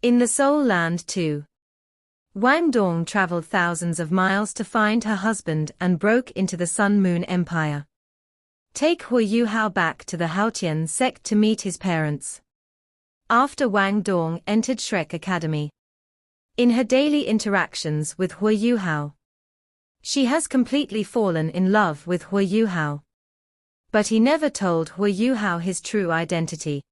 In the Soul Land too. Wang Dong traveled thousands of miles to find her husband and broke into the Sun Moon Empire. Take Huo Yuhao back to the Haotian Sect to meet his parents. After Wang Dong entered Shrek Academy. In her daily interactions with Huo Yuhao, she has completely fallen in love with Huo Yuhao. But he never told Huo Yuhao his true identity.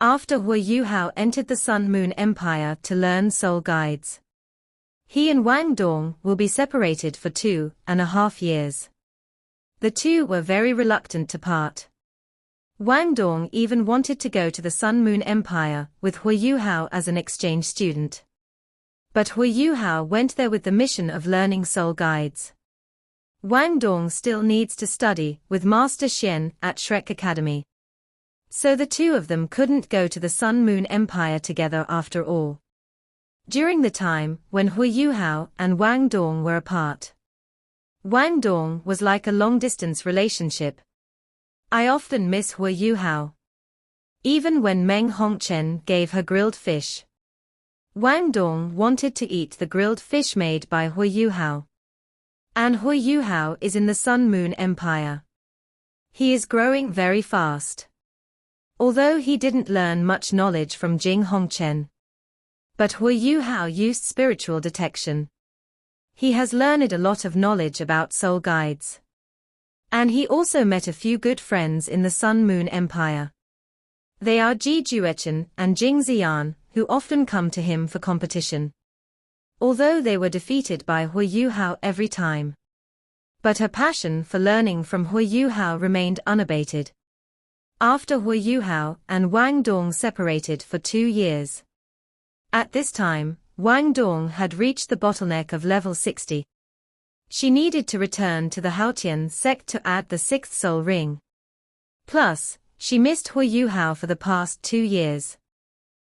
After Huo Yuhao entered the Sun Moon Empire to learn soul guides, he and Wang Dong will be separated for 2.5 years. The two were very reluctant to part. Wang Dong even wanted to go to the Sun Moon Empire with Huo Yuhao as an exchange student. But Huo Yuhao went there with the mission of learning soul guides. Wang Dong still needs to study with Master Xian at Shrek Academy. So the two of them couldn't go to the Sun Moon Empire together after all. During the time when Huo Yuhao and Wang Dong were apart, Wang Dong was like a long-distance relationship. I often miss Huo Yuhao. Even when Meng Hongchen gave her grilled fish, Wang Dong wanted to eat the grilled fish made by Huo Yuhao. And Huo Yuhao is in the Sun Moon Empire. He is growing very fast. Although he didn't learn much knowledge from Jing Hongchen, but Huo Yuhao used spiritual detection. He has learned a lot of knowledge about soul guides. And he also met a few good friends in the Sun Moon Empire. They are Ji Juechen and Jing Ziyan, who often come to him for competition. Although they were defeated by Huo Yuhao every time. But her passion for learning from Huo Yuhao remained unabated. After Huo Yuhao and Wang Dong separated for 2 years. At this time, Wang Dong had reached the bottleneck of level 60. She needed to return to the Haotian Sect to add the 6th soul ring. Plus, she missed Huo Yuhao for the past 2 years.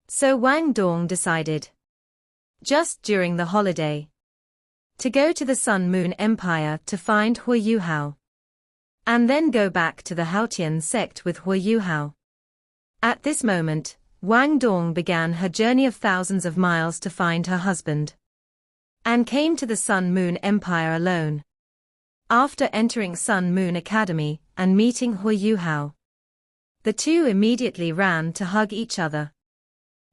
So Wang Dong decided, just during the holiday, to go to the Sun Moon Empire to find Huo Yuhao. And then go back to the Haotian Sect with Huo Yuhao. At this moment, Wang Dong began her journey of thousands of miles to find her husband. And came to the Sun Moon Empire alone. After entering Sun Moon Academy and meeting Huo Yuhao, the two immediately ran to hug each other.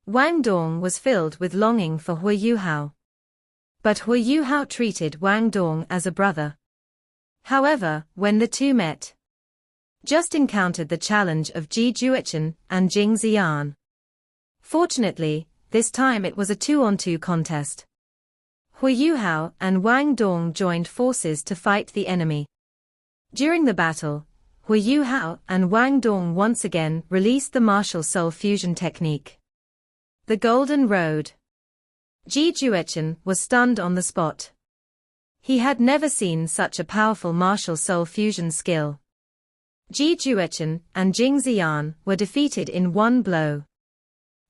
Wang Dong was filled with longing for Huo Yuhao. But Huo Yuhao treated Wang Dong as a brother. However, when the two met, just encountered the challenge of Ji Juechen and Jing Ziyan. Fortunately, this time it was a 2-on-2 contest. Huo Yuhao and Wang Dong joined forces to fight the enemy. During the battle, Huo Yuhao and Wang Dong once again released the martial soul fusion technique. The Golden Road. Ji Juechen was stunned on the spot. He had never seen such a powerful martial soul fusion skill. Ji Juechen and Jing Ziyan were defeated in one blow.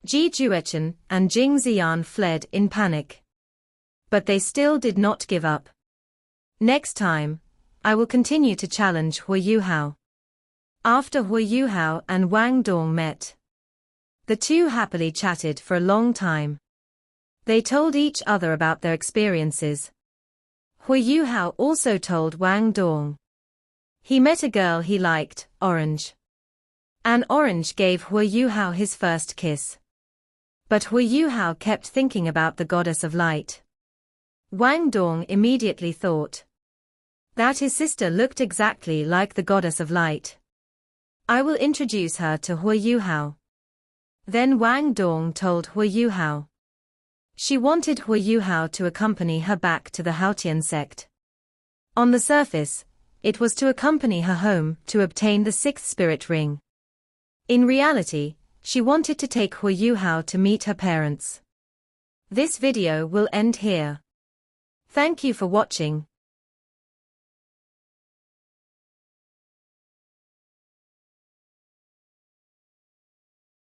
Ji Juechen and Jing Ziyan fled in panic. But they still did not give up. Next time, I will continue to challenge Huo Yuhao. After Huo Yuhao and Wang Dong met, the two happily chatted for a long time. They told each other about their experiences. Huo Yuhao also told Wang Dong. He met a girl he liked, Orange. And Orange gave Huo Yuhao his first kiss. But Huo Yuhao kept thinking about the goddess of light. Wang Dong immediately thought that his sister looked exactly like the goddess of light. I will introduce her to Huo Yuhao. Then Wang Dong told Huo Yuhao. She wanted Huo Yuhao to accompany her back to the Haotian Sect. On the surface, it was to accompany her home to obtain the 6th spirit ring. In reality, she wanted to take Huo Yuhao to meet her parents. This video will end here. Thank you for watching.